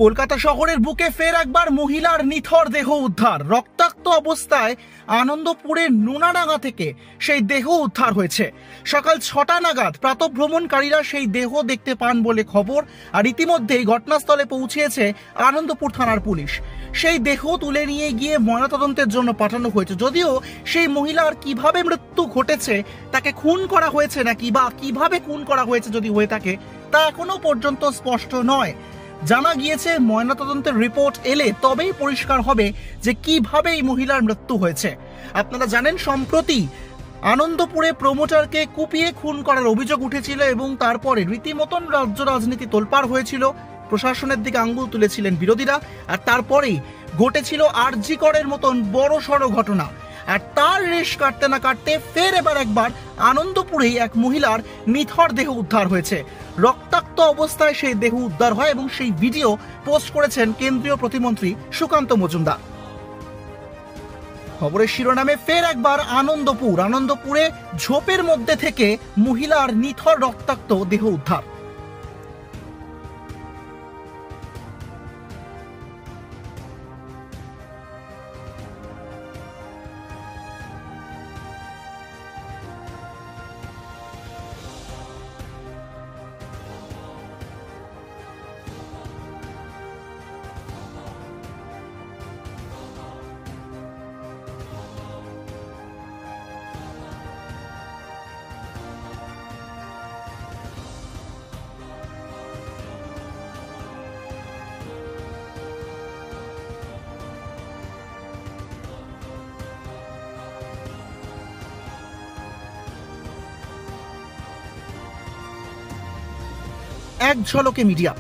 কলকাতা শহরের বুকে ফের একবার মহিলার নিথর দেহ উদ্ধার। রক্তাক্ত অবস্থায় আনন্দপুরের নোনাডাঙ্গা থেকে সেই দেহ উদ্ধার হয়েছে। সকাল 6টা নাগাদ প্রাতঃভ্রমণকারীরা সেই দেহ দেখতে পান বলে খবর, আর ইতিমধ্যেই ঘটনাস্থলে পৌঁছেছে আনন্দপুর থানার পুলিশ। সেই দেহ তুলে নিয়ে গিয়ে ময়নাতদন্তের জন্য পাঠানো হয়েছে। যদিও সেই মহিলার কিভাবে মৃত্যু ঘটেছে, তাকে খুন করা হয়েছে নাকি বা কিভাবে খুন করা হয়েছে যদি হয়ে থাকে, তা এখনো পর্যন্ত স্পষ্ট নয়। জানা গিয়েছে ময়নাতদন্তের রিপোর্ট এলে তবেই পরিষ্কার হবে যে কিভাবে এই মহিলার মৃত্যু হয়েছে। আপনারা জানেন, সম্প্রতি আনন্দপুরে প্রমোটারকে কুপিয়ে খুন করার অভিযোগ উঠেছিল এবং তারপরে রীতিমতন রাজ্য রাজনীতি তোলপাড় হয়েছিল। প্রশাসনের দিকে আঙ্গুল তুলেছিলেন বিরোধীরা, আর তারপরেই ঘটেছিল আরজি করের মতন বড় সড় ঘটনা। আর তার রেশ কাটতে না কাটতে ফের এবার একবার আনন্দপুরেই এক মহিলার নিথর দেহ উদ্ধার হয়েছে। রক্তাক্ত অবস্থায় সেই দেহ উদ্ধার হয় এবং সেই ভিডিও পোস্ট করেছেন কেন্দ্রীয় প্রতিমন্ত্রী সুকান্ত মজুমদার। খবরের শিরোনামে ফের একবার আনন্দপুরে ঝোপের মধ্যে থেকে মহিলার নিথর রক্তাক্ত দেহ উদ্ধার। এক ঝলকে মিডিয়া।